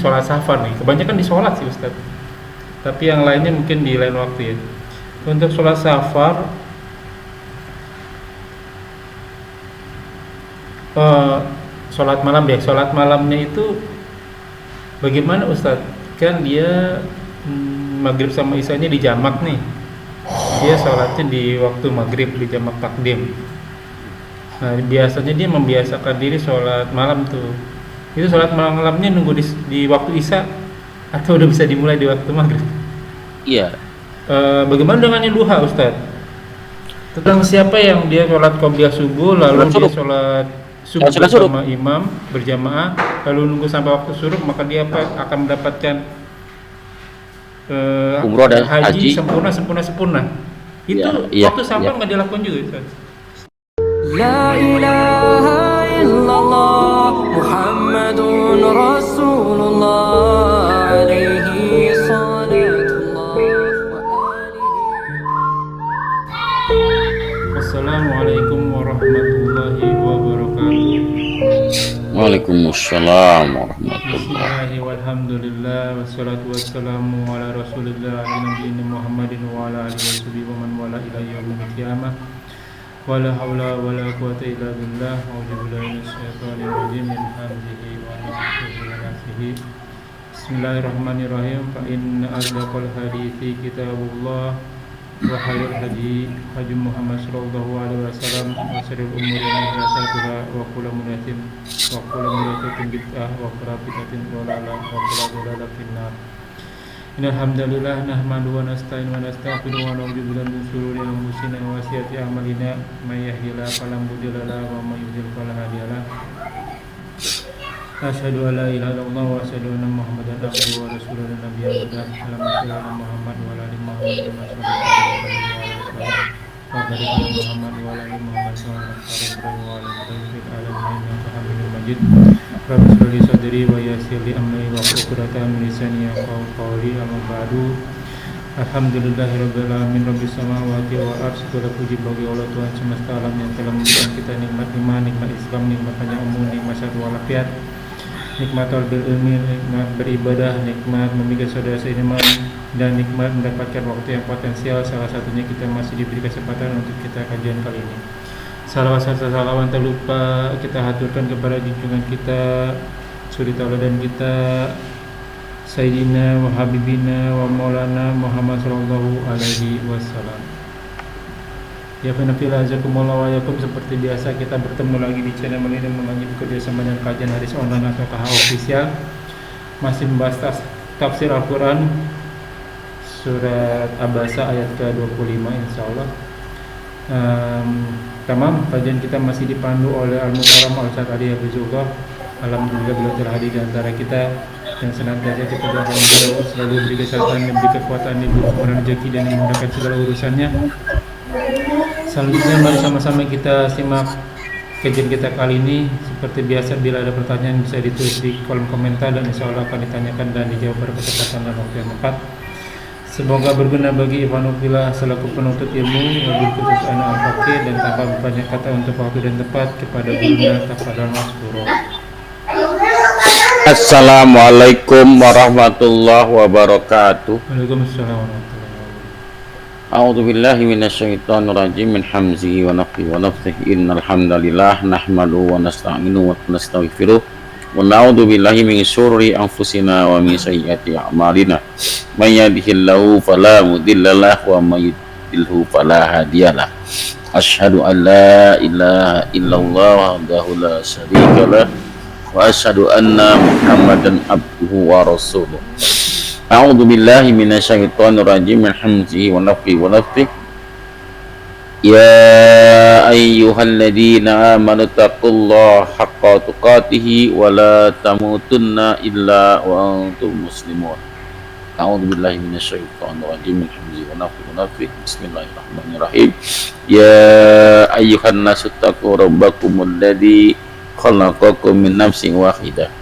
sholat safar nih. Kebanyakan di sholat sih Ustaz. Tapi yang lainnya mungkin di lain waktu ya. Untuk sholat safar, eh, sholat malam ya. Sholat malamnya itu bagaimana Ustaz? Kan dia maghrib sama isanya di jamak nih. Dia sholatnya di waktu maghrib di jamak takdim. Nah, biasanya dia membiasakan diri sholat malam tuh. Itu sholat malamnya nunggu di waktu isya atau udah bisa dimulai di waktu maghrib? Iya. Bagaimana dengan yang duha Ustaz? Tentang siapa yang dia sholat qobliyah subuh lalu dia sholat subuh bersama imam berjamaah lalu nunggu sampai waktu syuruk, maka dia akan mendapatkan umroh dan haji sempurna. Itu iya, waktu safar nggak dilakukan juga Ustaz? La ilaha illallah Muhammadun Rasulullah alaihi salatullah wa alihi. Assalamualaikum warahmatullahi wabarakatuh. Waalaikumsalam warahmatullahi. Bismillahi walhamdulillah wassalatu wassalamu ala rasulillah nabiyina Muhammadin wa ala alihi wa man wala ila yaumil qiyamah. Wala haula wala quwwata illa billah. A'udzubillahi minasyaitonir rajim min hamzihi wa nafthihi wa nafthihi. Bismillahirrahmanirrahim. Fa inna asdaqal hadithi kitabullah wa khairul hadi hadi Muhammad sallallahu alaihi wasallam wa syarrul umuri muhdatsatuha wa kullu muhdatsatin bid'ah wa kullu bid'atin dhalalah wa kullu dhalalatin nar. Innal hamdalillah nahmaduhu wa nasta'inu wa nastaghfiruhu wa na'udzu billahi min shururi anfusina wa sayyiati a'malina may yahdihillahu fala mudilla lahu wa may yudlil fala hadiya lahu. Asyhadu an la ilaha illallah wa asyhadu anna Muhammadan abduhu wa rasuluhu nabiyyu wa sallallahu Muhammad wa ala ali Muhammad wa Rabbi sholli sadri wa yassir li amri wa uqdatan min lisani yafqahu qawli. Amma ba'du. Alhamdulillahirabbil alamin rabbis samawati wal ardi. Segala puji bagi Allah Tuhan semesta alam yang telah memberikan kita nikmat iman, nikmat Islam, nikmat panjang umur, nikmat sehat walafiat, nikmat bil ilmi, nikmat beribadah, nikmat memiliki saudara seiman, dan nikmat mendapatkan waktu yang potensial. Salah satunya kita masih diberi kesempatan untuk kita kajian kali ini. Salawat serta salaman terlupa kita haturkan kepada junjungan kita, suri tauladan kita, Sayyidina wa Habibina wa Maulana Muhammad sallallahu alaihi wasallam. Ya fanafila azakumullah wa yakum. Seperti biasa kita bertemu lagi di channel ini mengaji kerjasama dengan kajian hadis online atau KH official. Masih membahas tafsir Al-Quran surat Abasa ayat ke-25 insyaallah. Tamam, kajian kita masih dipandu oleh Al-Mukarram Al-Ustaz Ali Hafizullah. Alhamdulillah beliau telah hadir di antara kita dan senantiasa kita doakan beliau selalu diberi kesehatan, diberi kekuatan, diberi kemudahan rezeki dan dimudahkan segala urusannya. Selanjutnya mari sama-sama kita simak kajian kita kali ini. Seperti biasa, bila ada pertanyaan bisa ditulis di kolom komentar dan insya Allah akan ditanyakan dan dijawab pada kesempatan dan waktu yang tepat. Semoga berguna bagi Ikhwanullah selaku penuntut ilmu, wabil khusus anak al-fakir, dan tanpa banyak kata untuk waktu dan tepat kepada gurunya tafadhal maskuro. Assalamualaikum warahmatullahi wabarakatuh. Waalaikumsalam warahmatullahi wabarakatuh. A'udzu billahi minasyaitonir rajim min hamzihi wa nafthihi wa nafthihi. Innal hamdalillah nahmaduhu wa nasta'inuhu wa nastaghfiruh wa na'udzu billahi min syururi anfusina wa min sayyiati a'malina. May yahdihillahu fala mudhillalah wa may yudlilhu fala hadiyalah. Asyhadu an la ilaha illallah wahdahu la syarikalah wa asyhadu anna Muhammadan abduhu wa rasuluh. A'udzu billahi minasyaitonir rajim min hamzihi wa nafthihi wa nafthihi. Ya ayyuhalladzina amanu taqullaha haqqa tuqatih wa la tamutunna illa wa antum muslimun. A'udzu billahi minasyaitonir rajim min hamzihi wa nafthihi wa nafthihi. Bismillahirrahmanirrahim. Ya ayyuhan nasu taqu rabbakumul ladzi khalaqakum min nafsin wahidah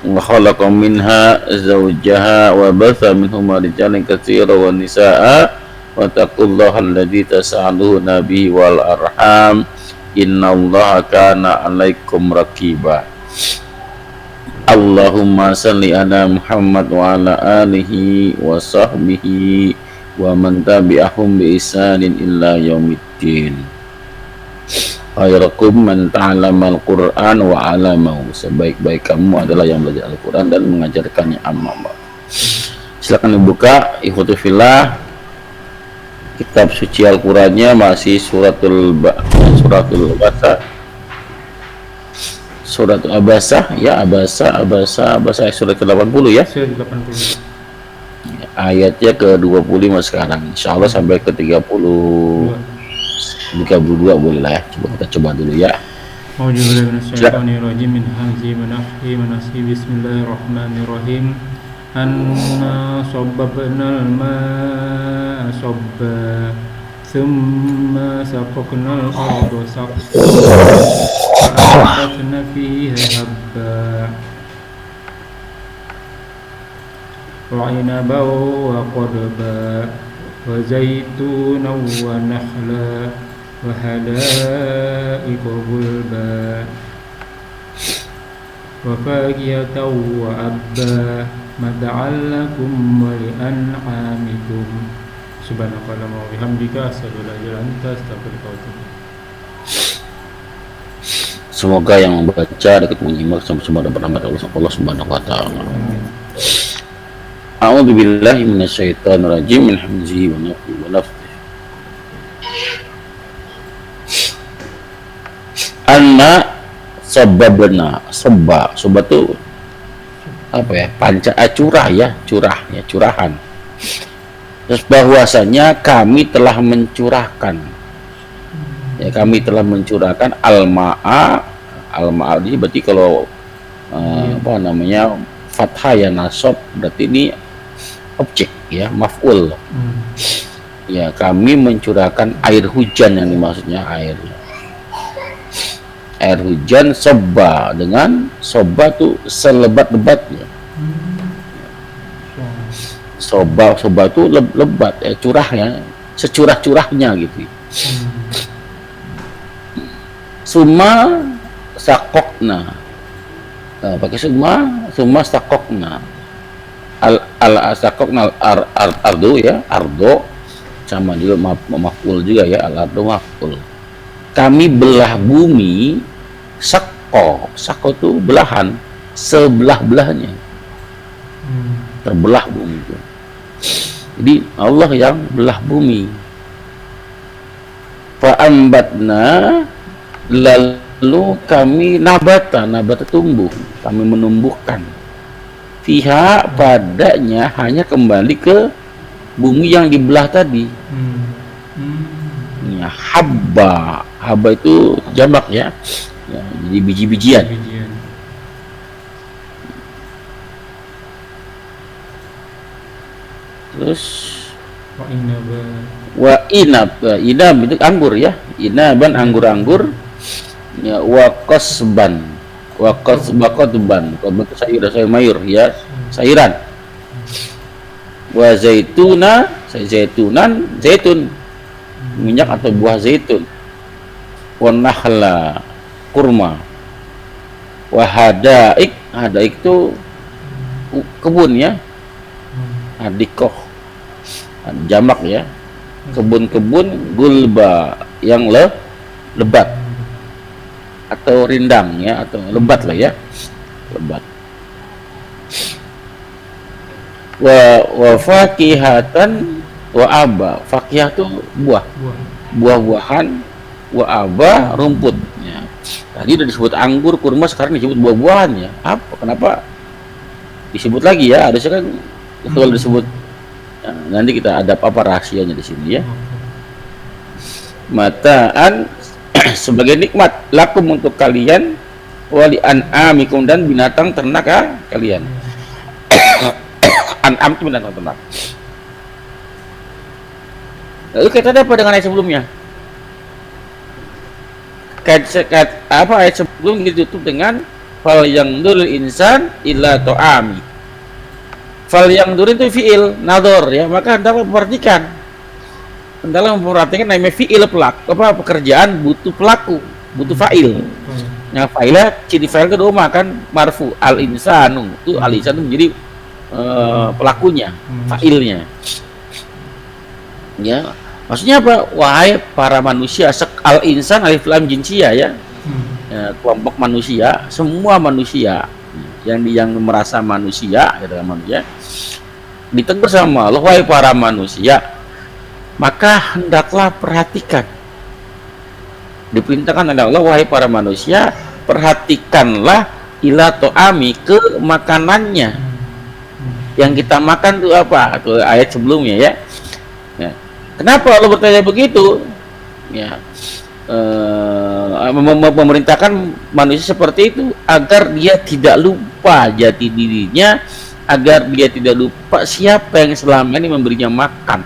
wa khalaqa minha zawjaha wa batha minhuma rijalan katsiran wa nisaa'a wattaqullaha alladzi tas'aluna bihi wal arham innallaha kana 'alaikum raqiba. Allahumma salli ala Muhammad wa ala alihi wa sahbihi wa man tabi'ahum bi ihsanin illa yaumiddin. Khairukum man ta'allama al-Qur'an wa 'allamahu. Sebaik-baik kamu adalah yang belajar Al-Qur'an dan mengajarkannya. Amma. Silakan dibuka ikhwatu fillah. Kitab suci Al-Qur'annya masih suratul Abasa ya, Abasa surat ke-80 ya. Surat 80. Ayatnya ke-25 sekarang. Insyaallah sampai ke 32 boleh lah ya. Kita coba dulu ya. A'udzubillahi minasyaitonirrajim min hamzihi wa nafthihi wa nafsihi. Bismillahirrahmanirrahim. Anna sabbabna al-ma'a sabba thumma saqaqna al-arda saqqa fa'anbatna fiha habba wa 'inaban wa qadba wa zaytunan wa nakhla wa hadaiqa gulba wa fakihatan wa abba mata'an lakum wa li'an'amikum. Subhanakallahumma wa bihamdika asyhadu an la ilaha illa anta astaghfiruka wa atubu ilaik. Semoga yang membaca dapat menyimak sama-sama dapat rahmat Allah Subhanahu wa taala. A'udzu billahi minasyaitonir rajim min hamzihi wa nafthihi wa nafthihi. Anna sababna sabba itu apa ya, curahan. Terus bahwasanya kami telah mencurahkan al-ma'a ini berarti kalau fathah ya, nasab berarti ini objek ya, maf'ul ya, kami mencurahkan air hujan, yang dimaksudnya air hujan. Sobba dengan sobba tuh selebat-lebatnya. Sobba tuh lebat ya, curahnya, securah-curahnya gitu. Summa sakokna, pakai summa sakokna sakokna ardo ya, ardo sama juga maf'ul juga ya, al-ardo maf'ul. Kami belah bumi. Sako itu belahan, sebelah-belahnya terbelah bumi itu. Jadi Allah yang belah bumi. Fa'ambatna, lalu kami nabata tumbuh, kami menumbuhkan. Fiha, padanya, hanya kembali ke bumi yang dibelah tadi. Ya, habba itu jamak ya, jadi biji-bijian. Terus wa inab itu anggur ya, inaban anggur ya, wa qasban sayur mayur ya, sayuran. Wa zaitunan minyak atau buah zaitun. Wa nakhla kurma. Wa hadaik itu kebun ya, hadikoh jamak ya, kebun-kebun. Gulba yang lebat atau rindang ya, atau lebat lah ya, lebat. Wa fakihatan wa aba, fakihah itu buah-buahan, wa aba rumput ya. Tadi udah disebut anggur, kurma, sekarang disebut buah-buahan ya. Apa, kenapa disebut lagi ya? Harusnya kan kalau disebut ya, nanti kita ada apa rahasianya di sini ya. Mataan sebagai nikmat lakum untuk kalian, wali an'amikum dan binatang ternak kalian. An'am itu binatang ternak. Lalu kata apa dengan ayat sebelumnya? Ayat sebelum ditutup dengan fal yanzurul insan illa ta'ami. Fal yanzur itu fiil nador ya, maka Anda memperhatikan. Anda memperhatikan namanya fiil pekerjaan butuh pelaku, butuh fa'il. Yang fa'ila ciri fa'il kedua kan marfu al insanu. Itu al insanu menjadi pelakunya, fa'ilnya. Ya. Maksudnya apa? Wahai para manusia, al insan alif lam jinsiyah ya. Kelompok manusia, semua manusia yang merasa manusia, katakan manusia, ditegur sama Allah, wahai para manusia, maka hendaklah perhatikan. Diperintahkan oleh Allah, wahai para manusia, perhatikanlah ila to'ami, ke makanannya. Yang kita makan itu apa? Ke ayat sebelumnya ya. Kenapa Allah bertanya begitu? Ya, memerintahkan manusia seperti itu agar dia tidak lupa jati dirinya, agar dia tidak lupa siapa yang selama ini memberinya makan.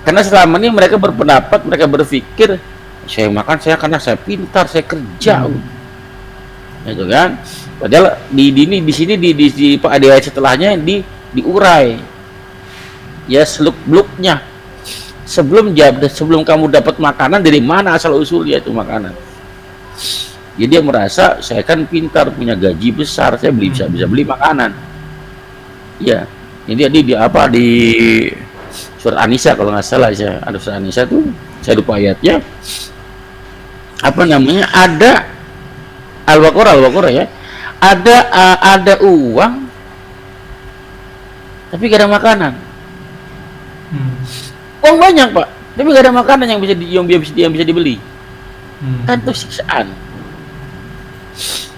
Karena selama ini mereka berpendapat, mereka berpikir, saya makan saya karena saya pintar, saya kerja, itu kan. Padahal di sini di ayat setelahnya diurai, ya seluk beluknya. Sebelum kamu dapat makanan, dari mana asal usulnya itu makanan. Jadi dia merasa saya kan pintar, punya gaji besar, saya bisa beli makanan. Ya, jadi di surat An-Nisa kalau nggak salah, ada surat An-Nisa tuh, saya lupa ayatnya. Apa namanya? Ada Al-Baqarah ya. Ada uang, tapi gak ada makanan. Uang banyak pak, tapi gak ada makanan yang bisa dibeli. Kan itu siksaan.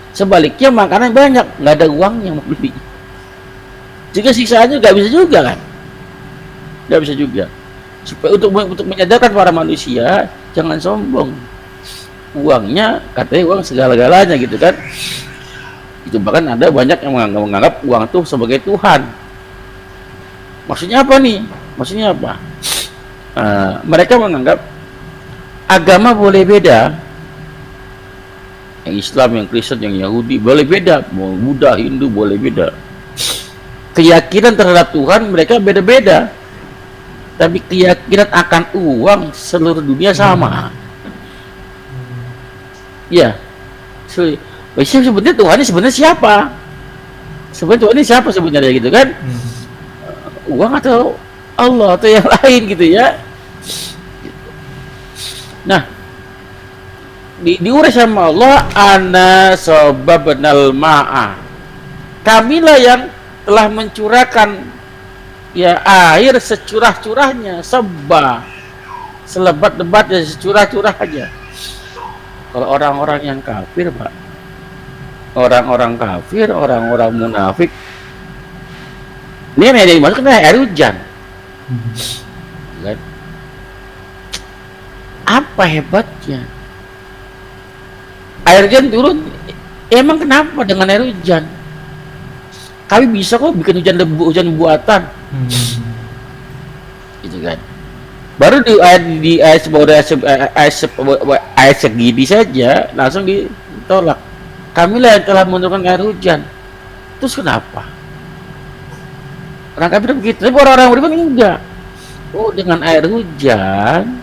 Sebaliknya makanan banyak, nggak ada uang yang mau beli. Jika siksaannya nggak bisa juga kan? Nggak bisa juga. Supaya untuk menyadarkan para manusia jangan sombong. Uangnya katanya uang segala-galanya gitu kan? Itu bahkan ada banyak yang menganggap uang itu sebagai Tuhan. Maksudnya apa nih? Maksudnya apa? Mereka menganggap agama boleh beda, yang Islam, yang Kristen, yang Yahudi boleh beda, mau Buddha, Hindu boleh beda. Keyakinan terhadap Tuhan mereka beda-beda, tapi keyakinan akan uang seluruh dunia sama. Ya, sebenarnya Tuhan ini sebenarnya siapa? Sebenarnya Tuhan ini siapa sebenarnya gitu kan? Uang atau Allah atau yang lain gitu ya. Nah, diurai sama Allah, ana sababnal ma'a, kamilah yang telah mencurahkan ya air securah-curahnya, selebat-lebatnya, securah-curahnya. Kalau orang-orang yang kafir pak, orang-orang kafir, orang-orang munafik, ini yang dimaksud air hujan. Kan? Apa hebatnya? Air hujan turun, emang kenapa dengan air hujan? Kami bisa kok bikin hujan buatan, gitu kan? Baru di ayat segini saja langsung ditolak. Kamilah yang telah menurunkan air hujan. Terus kenapa? Orang kafir begitu, tapi orang-orang beriman enggak. Oh, dengan air hujan,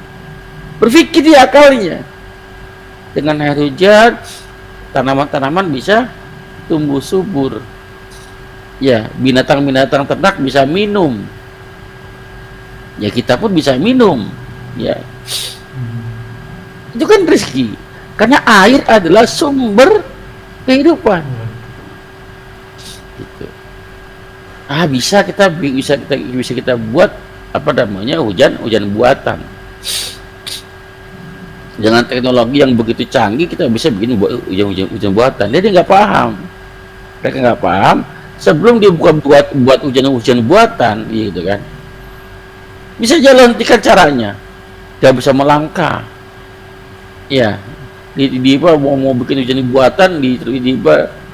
berpikir di akalnya. Dengan air hujan, tanaman-tanaman bisa tumbuh subur. Ya, binatang-binatang ternak bisa minum. Ya, kita pun bisa minum. Ya, itu kan rezeki. Karena air adalah sumber kehidupan. Gitu. Bisa kita buat apa namanya hujan buatan. Dengan teknologi yang begitu canggih kita bisa bikin hujan buatan. Dia nggak paham. Mereka nggak paham. Sebelum dia buat hujan buatan, gitu kan? Bisa jalan hentikan caranya. Dia bisa melangkah. Ya, mau bikin hujan buatan di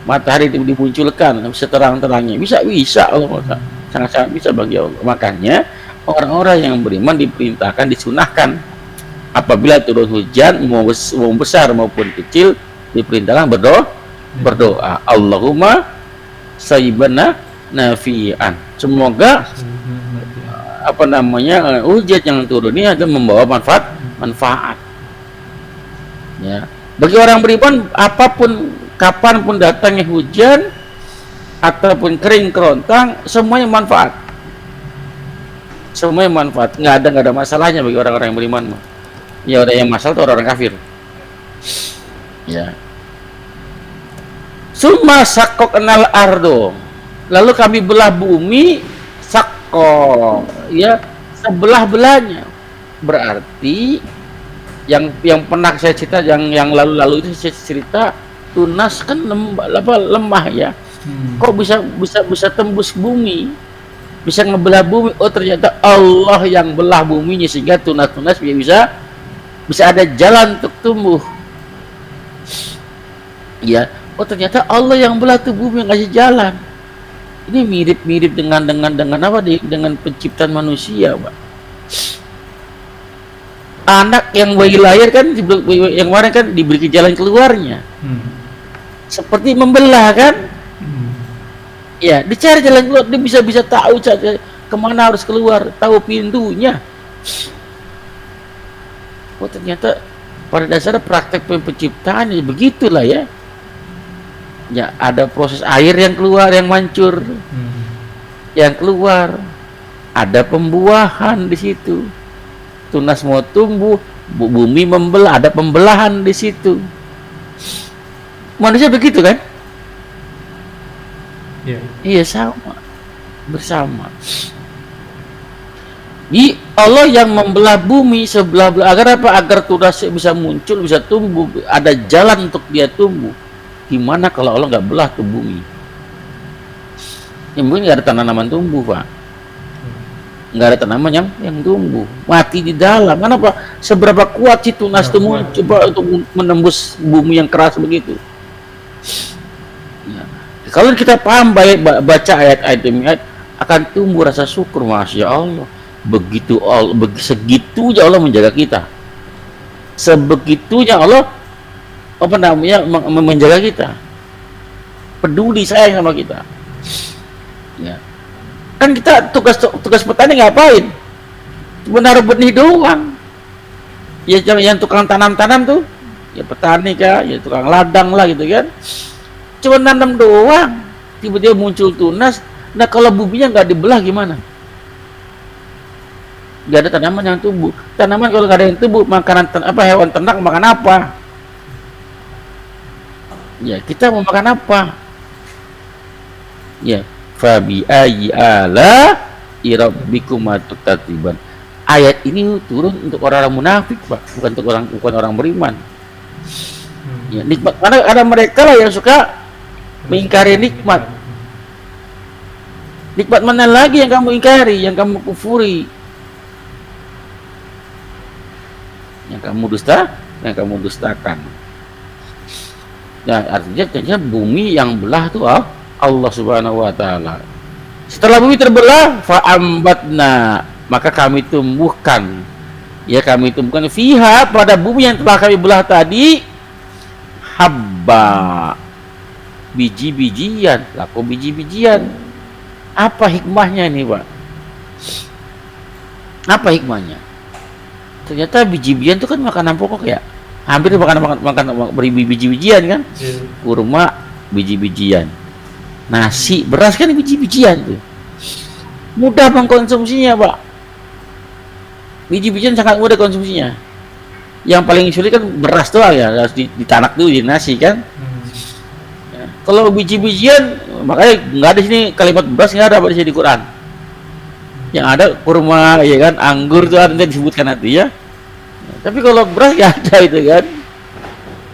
matahari dimunculkan seterang-terangnya. Bisa Allah sangat bisa bagi Allah. Makanya orang-orang yang beriman diperintahkan, disunahkan apabila turun hujan mau besar maupun kecil diperintahkan berdoa. Allahumma sayyibana nafi'an. Semoga apa namanya hujan yang turun ini akan membawa manfaat. Ya. Bagi orang beriman, apapun kapanpun datangnya hujan ataupun kering kerontang, semuanya manfaat. Semuanya manfaat. Nggak ada masalahnya bagi orang-orang yang beriman. Ya, ada yang masalah itu orang-orang kafir. Ya. Summa saqqaqnal ardo. Lalu kami belah bumi sakko, ya, sebelah-belahnya. Berarti yang pernah saya cerita yang lalu-lalu itu saya cerita tunas kan lemah ya. Kok bisa tembus bumi, bisa ngebelah bumi. Oh ternyata Allah yang belah buminya sehingga tunas-tunas bisa ada jalan untuk tumbuh ya. Oh ternyata Allah yang belah tuh bumi, ngasih jalan. Ini mirip-mirip dengan apa, dengan penciptaan manusia, Pak. Anak yang bayi lahir kan yang kemarin kan diberi jalan keluarnya, seperti membelah kan. Ya, dicari jalan keluar, dia bisa tahu kemana harus keluar, tahu pintunya. Oh ternyata pada dasarnya praktek penciptaan ya begitulah ya. Ya, ada proses air yang keluar, yang mancur, yang keluar, ada pembuahan di situ. Tunas mau tumbuh, bumi membelah, ada pembelahan di situ. Manusia begitu kan? Iya sama, bersama. Di Allah yang membelah bumi sebelah-belah agar apa? Agar tunas bisa muncul, bisa tumbuh, ada jalan untuk dia tumbuh. Gimana kalau Allah nggak belah tuh bumi? Yang mungkin nggak ada tanaman tumbuh, Pak. Nggak ada tanaman yang tumbuh, mati di dalam. Kenapa? Seberapa kuat sih tunas itu coba untuk menembus bumi yang keras begitu? Ya. Kalau kita paham baik baca ayat-ayat demi ayat, akan tumbuh rasa syukur. Masya Allah, segitunya Allah menjaga kita, sebegitunya Allah menjaga kita, peduli sayang sama kita. Ya. Kan kita tugas petani ngapain? Cuma naruh benih doang. Ya yang tukang tanam tuh, ya petani kah, ya tukang ladang lah gitu kan. Cuma nanam doang, tiba-tiba muncul tunas. Nah kalau buminya nggak dibelah gimana? Nggak ada tanaman yang tumbuh. Tanaman kalau nggak ada yang tumbuh, makanan hewan ternak makan apa? Ya kita mau makan apa? Ya. Fabi ayyi ala rabbikum tukatiban. Ayat ini turun untuk orang-orang munafik, Pak, bukan orang beriman. Ya, nikmat, karena ada mereka lah yang suka mengingkari nikmat. Nikmat mana lagi yang kamu ingkari, yang kamu kufuri, yang kamu dustakan. Nah, artinya bumi yang belah tuh Allah Subhanahu wa taala. Setelah bumi terbelah, fa'ambatna, maka kami tumbuhkan. Ya, kami tumbuhkan fiha, pada bumi yang telah kami belah tadi, habba, biji-bijian. Laku biji-bijian. Apa hikmahnya ini, Pak? Apa hikmahnya? Ternyata biji-bijian itu kan makanan pokok ya. Hampir makan biji-bijian kan? Kurma, biji-bijian. Nasi, beras kan biji-bijian tuh. Mudah mengkonsumsinya, Pak. Biji-bijian sangat mudah konsumsinya. Yang paling sulit kan beras doang ya, harus ditanak dulu di nasi kan. Ya. Kalau biji-bijian, makanya nggak ada sini kalimat beras, nggak ada di Quran. Yang ada kurma, ya kan, anggur tuh nanti disebutkan nanti ya. Tapi kalau beras nggak ada itu kan.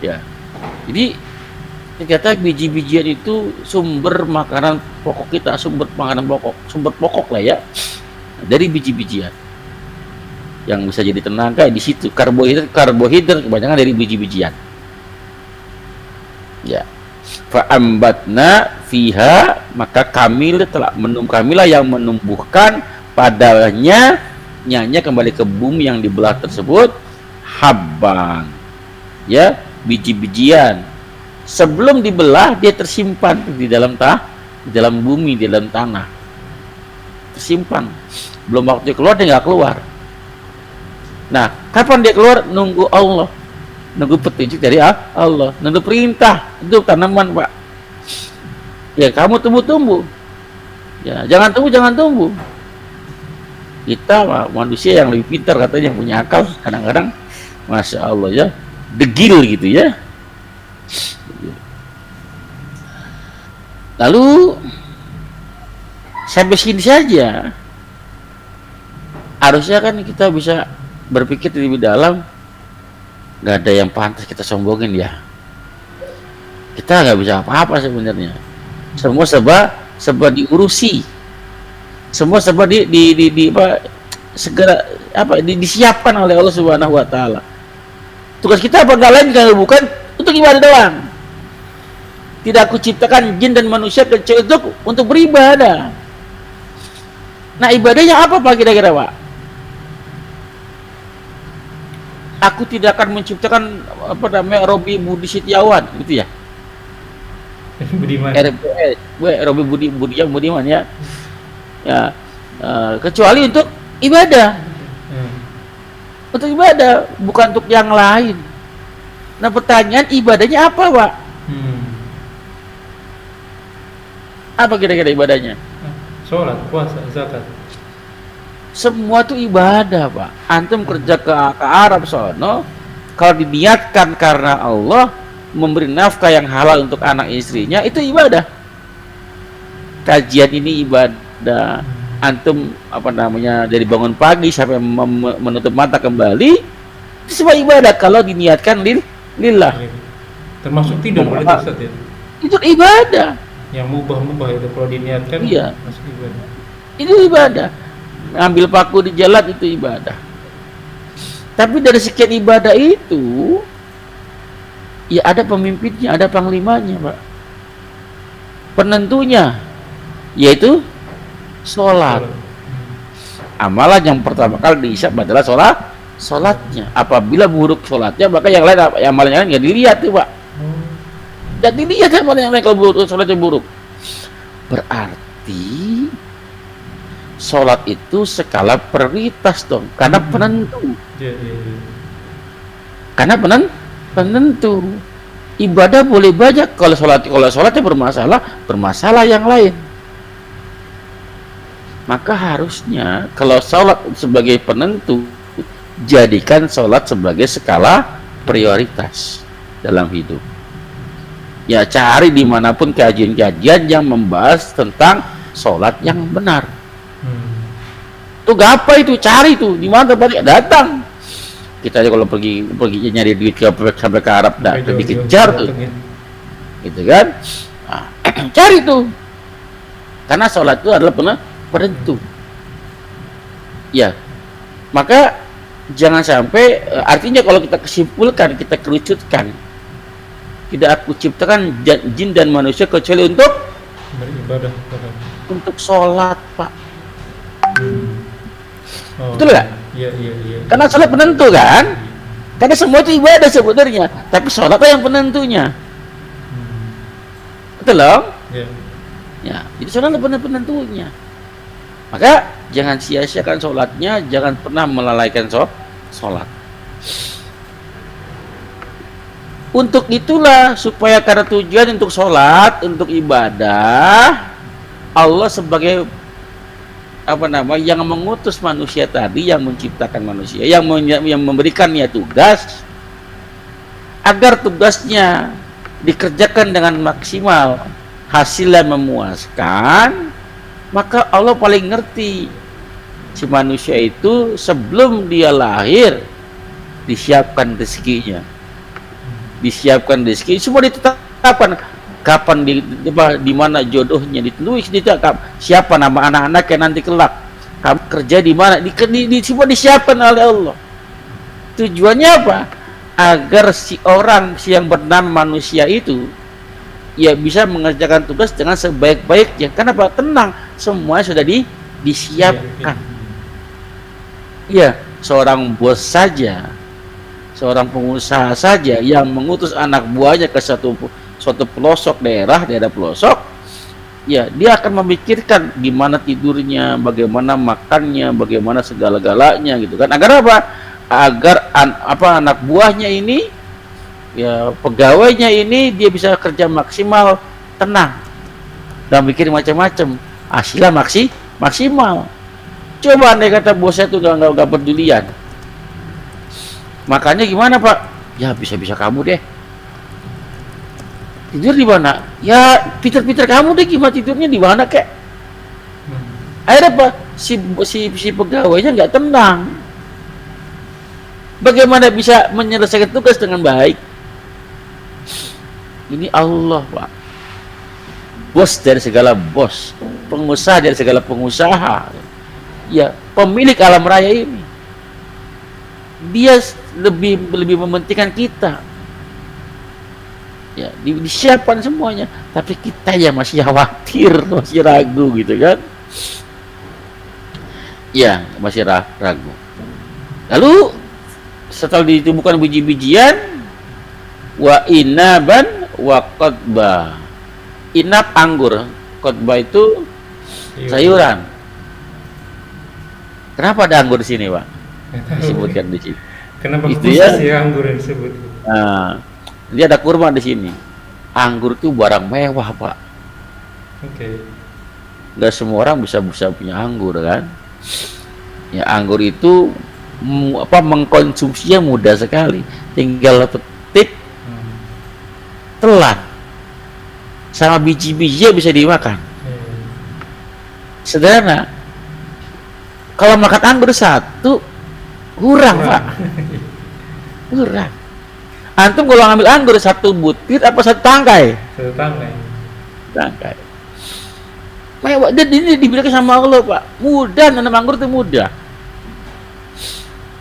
Ya. Jadi ternyata biji-bijian itu sumber makanan pokok kita, sumber pokok lah ya, dari biji-bijian yang bisa jadi tenaga di situ. Karbohidrat kebanyakan dari biji-bijian. Ya, fa'ambatna fiha, maka kamilah yang menumbuhkan padanya, nyanya kembali ke bumi yang dibelah tersebut, habban, ya, biji-bijian. Sebelum dibelah dia tersimpan di dalam bumi, di dalam tanah, tersimpan. Belum waktu keluar dia nggak keluar. Nah, kapan dia keluar? Nunggu Allah. nunggu petunjuk dari Allah, nunggu perintah. Itu tanaman, Pak. Ya kamu tumbuh-tumbuh. Ya jangan tumbuh. Kita Pak, manusia yang lebih pintar katanya, yang punya akal, kadang-kadang Masya Allah ya, degil gitu ya. Lalu sampai sini saja. Harusnya kan kita bisa berpikir lebih dalam. Nggak ada yang pantas kita sombongin ya. Kita nggak bisa apa-apa sebenarnya. Semua serba diurusi. Semua serba segera disiapkan oleh Allah Subhanahu wa taala. Tugas kita apa, nggak lain kalau bukan untuk ibadah doang. Tidak aku ciptakan jin dan manusia kecuali untuk beribadah. Nah, ibadahnya apa Pak kira-kira, Pak? Aku tidak akan menciptakan Robi Budi Setiawan gitu ya. Budiman. Robi Budiman ya. Ya, kecuali untuk ibadah. Untuk ibadah, bukan untuk yang lain. Nah, pertanyaan ibadahnya apa, Pak? Apa kira-kira ibadahnya? Sholat, puasa, zakat. Semua itu ibadah, Pak. Antum kerja ke Arab sono, kalau diniatkan karena Allah, memberi nafkah yang halal untuk anak istrinya, itu ibadah. Kajian ini ibadah. Antum dari bangun pagi sampai menutup mata kembali, itu semua ibadah kalau diniatkan lillah. Termasuk tidur boleh Ustaz ya? Itu ibadah. Yang mubah itu kalau diniatkan iya, masuk ibadah. Itu ibadah. Ngambil paku di jalan itu ibadah. Tapi dari sekian ibadah itu, ya ada pemimpinnya, ada panglimanya, Pak. Penentunya yaitu sholat. Amalan yang pertama kali dihisab adalah sholatnya. Apabila buruk sholatnya, maka yang lain, amalan yang lain nggak dilihat tuh, Pak. Nggak dilihat amalan yang lain kalau buruk, sholatnya buruk. Berarti sholat itu skala prioritas dong, karena penentu. Karena penentu. Ibadah boleh banyak, kalau sholatnya bermasalah yang lain. Maka harusnya kalau sholat sebagai penentu, jadikan sholat sebagai skala prioritas dalam hidup. Ya cari dimanapun kajian-kajian yang membahas tentang sholat yang benar. Tuh apa itu, cari tuh di mana tempatnya, datang. Kita aja kalau pergi nyari duit sampai ke Arab, dikejar tuh, gitu kan? Nah, cari tuh, karena sholat itu adalah penentu. Ya, maka jangan sampai, artinya kalau kita kesimpulkan, kita kerucutkan, tidak aku ciptakan jin dan manusia kecuali untuk beribadah, untuk sholat, Pak. Betul nggak? Iya. Karena sholat penentu kan? Karena semua itu ibadah sebenarnya, tapi sholatlah yang penentunya. Betul loh? Iya. Ya, jadi sholatlah penentunya. Maka jangan sia-siakan sholatnya, jangan pernah melalaikan sholat. Untuk itulah, supaya karena tujuan untuk sholat, untuk ibadah, Allah sebagai yang mengutus manusia tadi, yang menciptakan manusia, yang memberikannya tugas, agar tugasnya dikerjakan dengan maksimal, hasilnya memuaskan, maka Allah paling ngerti si manusia itu sebelum dia lahir disiapkan rezekinya, disiapkan rezeki, semua ditetapkan kapan di mana jodohnya ditulis, siapa nama anak-anak yang nanti kelak, kamu kerja di mana, semua disiapkan oleh Allah. Tujuannya apa? Agar si orang yang bernama manusia itu ya bisa mengerjakan tugas dengan sebaik-baiknya. Kenapa? Tenang, semuanya sudah disiapkan. Ya, seorang bos saja, seorang pengusaha saja yang mengutus anak buahnya ke suatu pelosok daerah pelosok, ya dia akan memikirkan gimana tidurnya, bagaimana makannya, bagaimana segala-galanya gitu kan. Agar apa? Agar anak buahnya ini ya pegawainya ini dia bisa kerja maksimal, tenang, dan bikin macam-macam, hasilnya maksimal. Coba andai kata bosnya tuh nggak pedulian, makanya gimana Pak? Ya bisa-bisa kamu deh. Tidur di mana? Ya Peter kamu deh, gimana tidurnya di mana kek? Akhirnya Pak, si pegawainya nggak tenang. Bagaimana bisa menyelesaikan tugas dengan baik? Ini Allah Pak, bos dari segala bos, pengusaha dari segala pengusaha, ya pemilik alam raya ini, dia lebih mementingkan kita. Ya, disiapkan semuanya, tapi kita ya masih khawatir, masih ragu gitu kan? Ya masih ragu. Lalu setelah ditemukan biji-bijian, wa inaban wa qadba. Inab anggur, qadba itu sayuran. Kenapa ada anggur di sini, Pak? Disebutkan di sini. Kenapa itu khusus ya anggur yang disebut? Nah, dia ada kurma di sini. Anggur itu barang mewah, Pak. Oke. Nggak semua orang bisa punya anggur kan? Ya anggur itu mengkonsumsinya mudah sekali, tinggal petik, telan, sama biji-bijinya bisa dimakan. Sederhana. Kalau makan anggur satu kurang Pak, kurang. Antum kalau ngambil anggur satu butir apa satu tangkai? Satu tangkai. Tangkai. Mewah, dan ini diberikan sama Allah Pak. Mudah, nanam anggur itu mudah.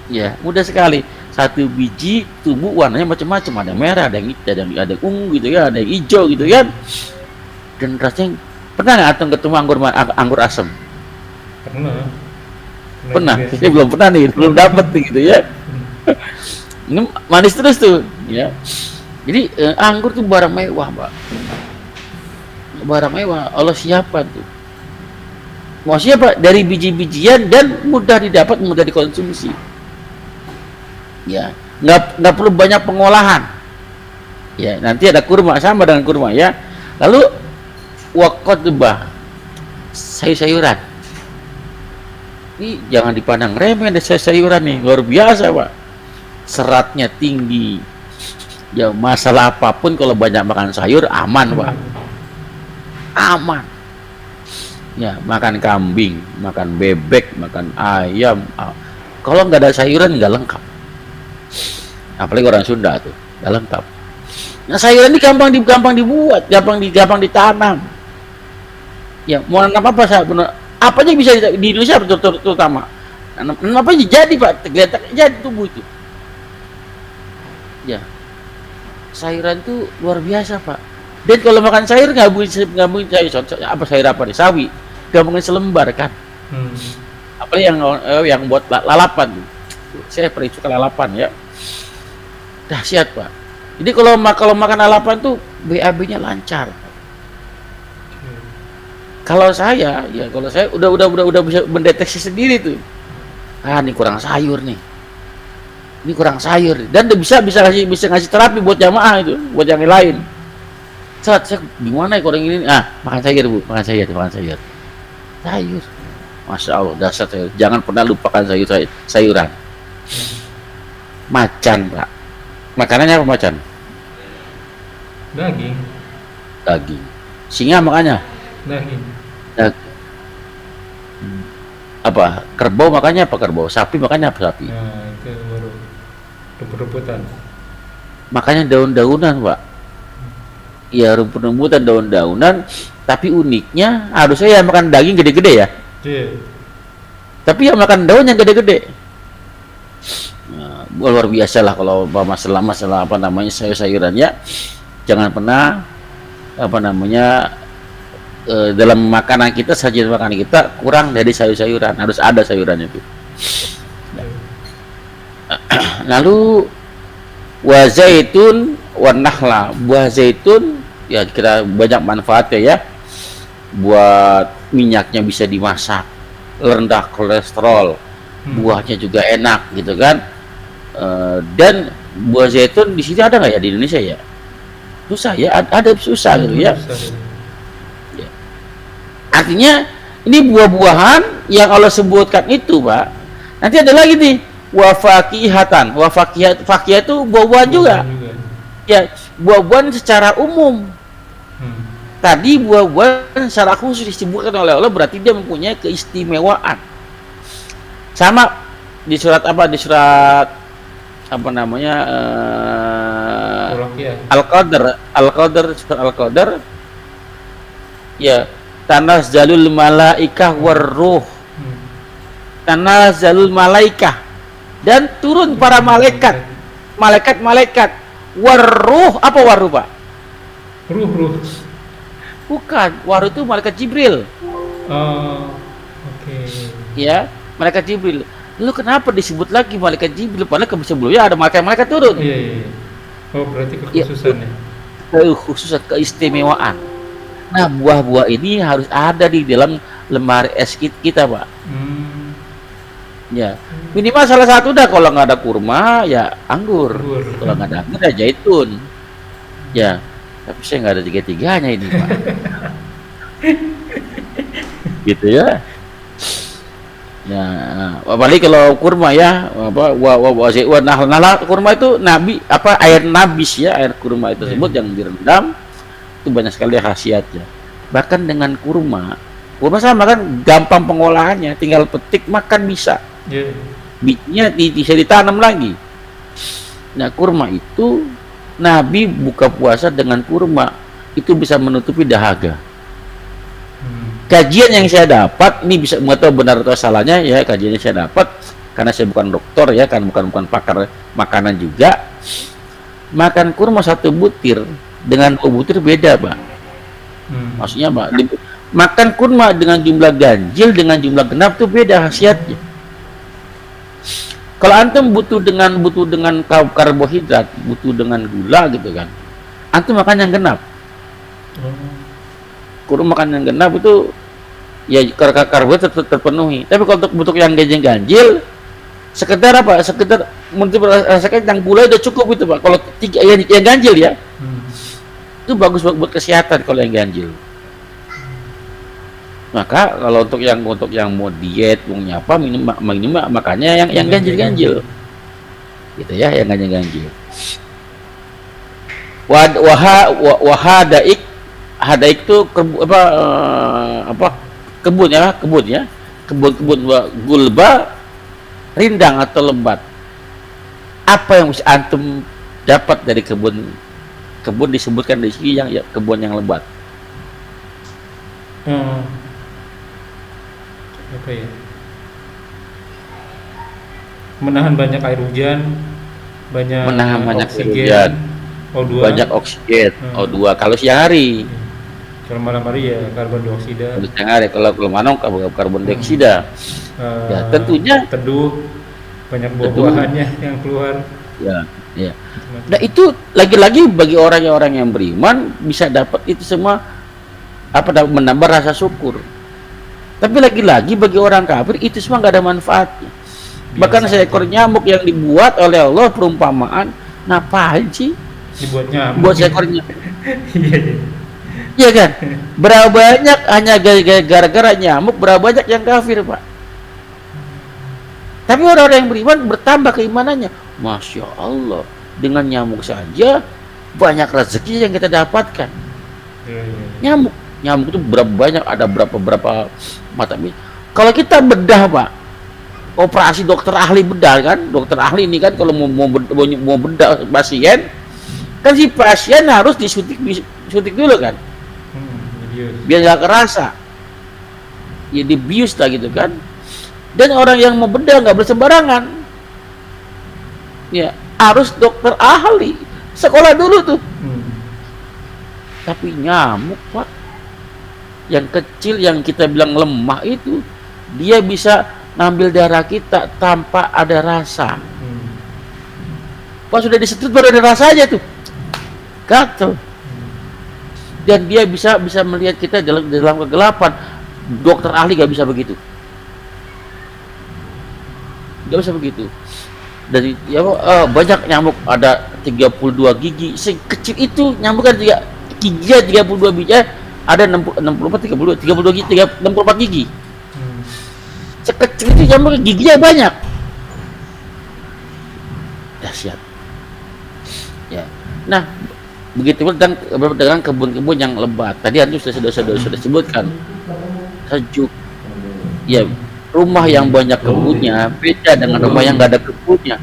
Ya, mudah sekali. Satu biji tumbuh warnanya macam-macam, ada merah, ada yang hitam, ada ungu gitu ya, ada yang hijau gitu kan. Dan rasanya, pernah nggak antum ketemu anggur asam? Pernah. Saya belum pernah nih, belum dapat nih gitu ya. Ini manis terus tuh, ya. Jadi anggur tuh barang mewah, Pak. Barang mewah, Allah siapkan tuh. Mau siapa? Dari biji-bijian dan mudah didapat, mudah dikonsumsi. Ya, nggak perlu banyak pengolahan. Ya, nanti ada kurma sama dengan kurma ya. Lalu waqadbah, sayur-sayuran. Ini jangan dipandang remeh deh, sayur-sayuran nih, luar biasa Pak. Seratnya tinggi. Ya masalah apapun kalau banyak makan sayur aman Pak. Aman. Ya makan kambing, makan bebek, makan ayam. Kalau nggak ada sayuran nggak lengkap. Apalagi orang Sunda tuh nggak lengkap. Nah sayuran ini gampang dibuat, gampang ditanam. Ya mau nanam apa apa aja bisa di Indonesia terutama. Nanam apa aja jadi Pak, tergeletak jadi tumbuh itu. Ya sayuran tuh luar biasa Pak. Dan kalau makan sayur nggak mungkin sayur apa nih, sawi, nggak mungkin selembar kan. Apalagi yang buat lalapan tuh. Saya pernah suka lalapan ya, dahsyat Pak. Jadi kalau makan lalapan tuh BAB-nya lancar. Kalau saya udah bisa mendeteksi sendiri tuh. Ini kurang sayur nih. Ini kurang sayur dan bisa ngasih terapi buat jamaah itu, buat yang lain. Saya gimana ya orang ini? Makan sayur Bu, makan sayur. Sayur. Masya Allah, dasar sayur. Jangan pernah lupakan sayuran. Macan Pak. Makanannya apa macan? Daging. Singa makanya? Daging. Apa? Kerbau makanya apa kerbau? Sapi makanya apa sapi? Nah, itu baru rumput-rumputan. Makanya daun-daunan Pak. Ya rumput-rumputan, daun-daunan. Tapi uniknya harusnya yang makan daging gede-gede ya. Tapi yang makan daun yang gede-gede. Nah, luar biasa lah kalau masalah apa namanya sayur-sayurannya. Jangan pernah dalam makanan kita, sajian makanan kita kurang dari sayur-sayuran, harus ada sayurannya itu. Lalu wa zaitun wa nahla, buah zaitun ya kita banyak manfaatnya ya. Buat minyaknya bisa dimasak, rendah kolesterol, buahnya juga enak gitu kan. Dan buah zaitun di sini ada nggak ya di Indonesia ya? Susah ya, ada susah gitu ya. Ya. Artinya ini buah-buahan yang Allah sebutkan itu, Pak. Nanti ada lagi nih, wafakihatan. Fakih itu buah-buahan juga. Ya, buah-buahan secara umum. Tadi buah-buahan secara khusus disebutkan oleh Allah, berarti dia mempunyai keistimewaan. Sama di surat apa? Di surat apa namanya? Al-Qadar, surat Al-Qadar. Ya, tanazzalul malaikah warruh. Tanazzalul malaikah, dan turun para malaikat. Malaikat warruh. Apa warruh, Pak? Ruh. Bukan, waru itu malaikat Jibril. Oh, oke. Ya, malaikat Jibril. Lalu kenapa disebut lagi malaikat Jibril? Padahal sebelumnya ada malaikat turun. Iya. Oh, berarti kekhususannya. Kekhususan, keistimewaan. Nah, buah-buah ini harus ada di dalam lemari es kita, Pak. Ya, minimal salah satu dah. Kalau nggak ada kurma, ya anggur. Kalau nggak ada anggur, ya zaitun. Ya. Tapi saya nggak ada tiga-tiganya ini, Pak. Gitu ya. Ya, apalagi kalau kurma ya, apa nah kurma itu nabi apa air nabis ya, air kurma itu tersebut yang direndam itu banyak sekali khasiatnya. Bahkan dengan kurma sama kan gampang pengolahannya, tinggal petik makan bisa. Biji-nya bisa ditanam lagi. Nah, kurma itu Nabi buka puasa dengan kurma, itu bisa menutupi dahaga. Kajian yang saya dapat, ini bisa nggak tahu benar atau salahnya ya, kajian yang saya dapat karena saya bukan dokter ya, kan bukan pakar makanan juga. Makan kurma 1 butir dengan 2 butir beda, Pak. Maksudnya, Pak, makan kurma dengan jumlah ganjil dengan jumlah genap itu beda khasiatnya. Kalau antum butuh dengan karbohidrat, butuh dengan gula gitu kan, antum makan yang genap. Kurang makan yang genap itu ya karbohidrat terpenuhi. Tapi kalau untuk yang ganjil, sekedar apa? Sekedar untuk merasakan yang gula udah cukup itu, Pak. Kalau yang ganjil ya, itu bagus buat kesehatan kalau yang ganjil. Maka kalau untuk yang mau diet, mau nyapa, minum makanya yang ganjil gitu ya, yang ganjil. Hadaik itu kebun ya, kebun gulba, rindang atau lebat. Apa yang bisa antum dapat dari kebun disebutkan di sini yang ya, kebun yang lebat. Apa ya? Menahan banyak air hujan, menahan banyak oksigen, O2. Banyak oksigen, O2 kalau siang hari. Kalau malam hari ya karbon dioksida. Kalau siang hari, kalau malam karbon dioksida. Ya tentunya teduh, banyak buah-buahannya yang keluar. Ya. Nah itu lagi-lagi bagi orang-orang yang beriman bisa dapat itu semua menambah rasa syukur. Tapi lagi-lagi bagi orang kafir itu semua nggak ada manfaatnya. Bahkan seekor nyamuk yang dibuat oleh Allah perumpamaan, ngapain sih dibuat nyamuk? Buat seekor nyamuk. Iya kan? Berapa banyak hanya gara-gara nyamuk, berapa banyak yang kafir, Pak. Tapi orang-orang yang beriman bertambah keimanannya. Masya Allah, dengan nyamuk saja banyak rezeki yang kita dapatkan. Nyamuk itu berapa banyak, ada berapa mata. Kalau kita bedah, Pak, operasi dokter ahli bedah kan, dokter ahli ini kan kalau mau bedah pasien, kan si pasien harus disuntik dulu kan, biar nggak kerasa, ya dibius lah gitu kan. Dan orang yang mau bedah nggak bersembarangan, ya harus dokter ahli, sekolah dulu tuh. Tapi nyamuk, Pak, yang kecil yang kita bilang lemah itu, dia bisa ngambil darah kita tanpa ada rasa. Pas sudah disedot baru ada rasanya tuh, gatel. Dan dia bisa melihat kita dalam kegelapan. Dokter ahli gak bisa begitu. dari ya banyak nyamuk, ada 32 gigi. Sekecil itu nyamuk kan giginya 32 biji, ada 64 32 gigi, 64 gigi. Sekecil itu nyamuk, giginya banyak. Dahsyat. Ya. Nah, begitu dengan kebun-kebun yang lebat. Tadi Anda sudah sebutkan. Sejuk. Ya, rumah yang banyak kebunnya beda dengan rumah yang nggak ada kebunnya.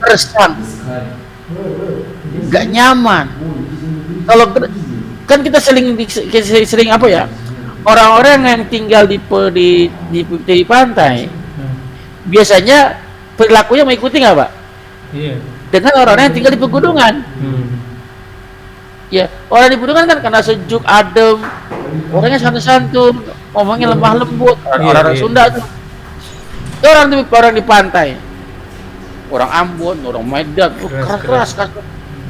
Resah, nggak nyaman. Kalau kan kita sering apa ya? Orang-orang yang tinggal di pantai biasanya perilakunya mengikuti nggak, Pak? Iya. Dengan orang-orang yang tinggal di pegunungan. Ya, orang di pegunungan kan karena sejuk, adem, orangnya santun-santun, ngomongnya lemah lembut. Orang-orang Sunda tuh. Orang di pantai, orang Ambon, orang Medan, keras,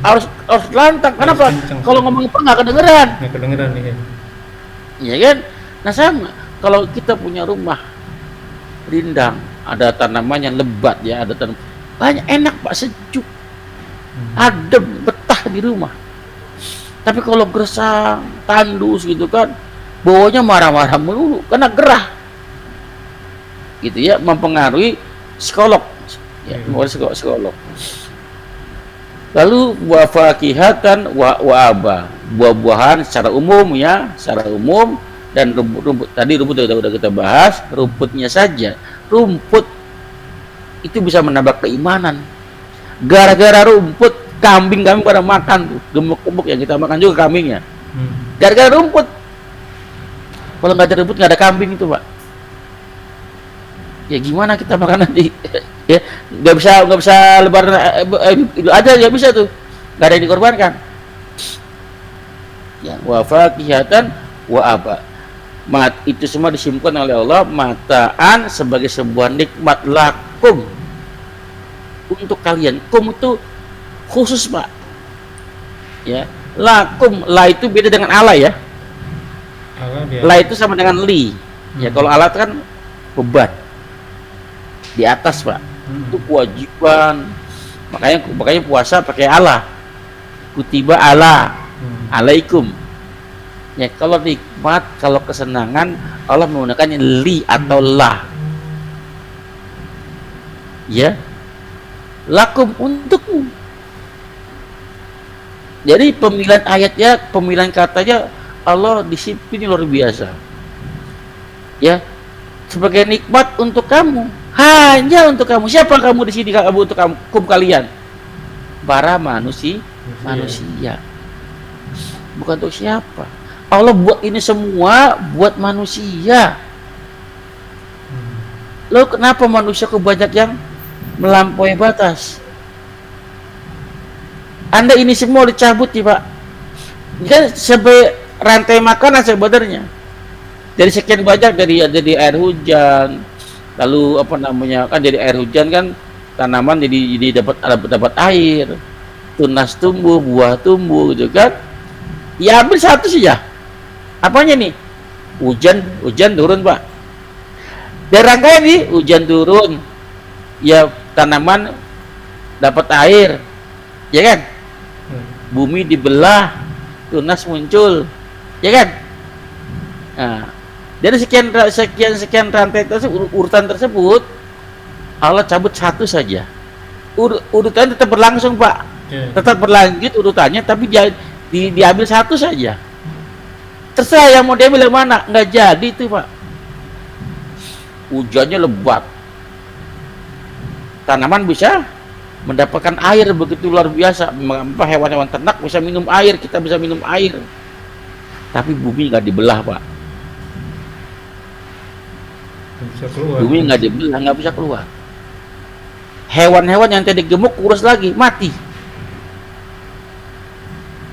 harus lantang. Kenapa? Kalau ngomong apa nggak kedengeran. Nggak kedengeran nih. Iya kan? Nah sama, kalau kita punya rumah rindang, ada tanaman yang lebat ya, ada tanaman banyak, enak Pak, sejuk, adem, betah di rumah. Tapi kalau gersang, tandus gitu kan, bawahnya marah-marah melulu karena gerah. Gitu ya, mempengaruhi psikolog. Ya, psikolog. Lalu buah fakihatan wa aba, buah-buahan secara umum ya, dan rumput tadi udah kita bahas, rumputnya saja. Rumput itu bisa menambah keimanan. Gara-gara rumput, kambing pada makan tuh, gemuk-gemuk yang kita makan juga kambingnya. Gara-gara rumput. Kalau nggak ada rumput, nggak ada kambing itu, Pak. Ya gimana kita makan nanti? Ya nggak bisa lebaran Idul Adha, nggak bisa tuh, nggak ada yang dikorbankan. Ya, wa fakihatan wa aba, itu semua disimpan oleh Allah, mataan, sebagai sebuah nikmat lakum, untuk kalian. Kum itu khusus, Pak. Ya, lakum, la itu beda dengan ala ya. La itu sama dengan li. Ya, kalau ala kan beban di atas, Pak. Itu kewajiban. Makanya puasa pakai ala. Kutiba ala, alaikum. Ya, kalau nikmat, kalau kesenangan, Allah menggunakan li atau la. Ya, lakum, untukmu. Jadi pemilihan ayatnya, pemilihan katanya, Allah disiplin luar biasa. Ya, sebagai nikmat untuk kamu, hanya untuk kamu. Siapa kamu di sini? Kamu, untuk kamu, kalian para manusia. Bukan untuk siapa. Allah buat ini semua buat manusia. Lalu kenapa manusia kebanyak yang melampaui batas? Anda ini semua dicabut ya, Pak. Ini kan sebagai rantai makanan sebenarnya. Dari sekian banyak, dari air hujan, lalu apa namanya, kan dari air hujan kan tanaman jadi dapat air, tunas tumbuh, buah tumbuh gitu kan. Ya ambil satu saja. Apanya nih? Hujan turun, Pak. Dari rangkaian nih, hujan turun, ya tanaman dapat air, ya kan? Bumi dibelah, tunas muncul, ya kan? Nah, dari sekian rantai tersebut, urutan tersebut, Allah cabut satu saja. Urutannya tetap berlangsung, Pak. Tetap berlanjut urutannya, tapi diambil satu saja. Terserah yang mau diambil yang mana, nggak jadi itu, Pak. Hujannya lebat, tanaman bisa mendapatkan air begitu luar biasa. Hewan-hewan ternak bisa minum air, kita bisa minum air. Tapi bumi nggak dibelah, Pak. Bumi nggak dibelah, nggak bisa keluar. Hewan-hewan yang tadi gemuk kurus lagi, mati.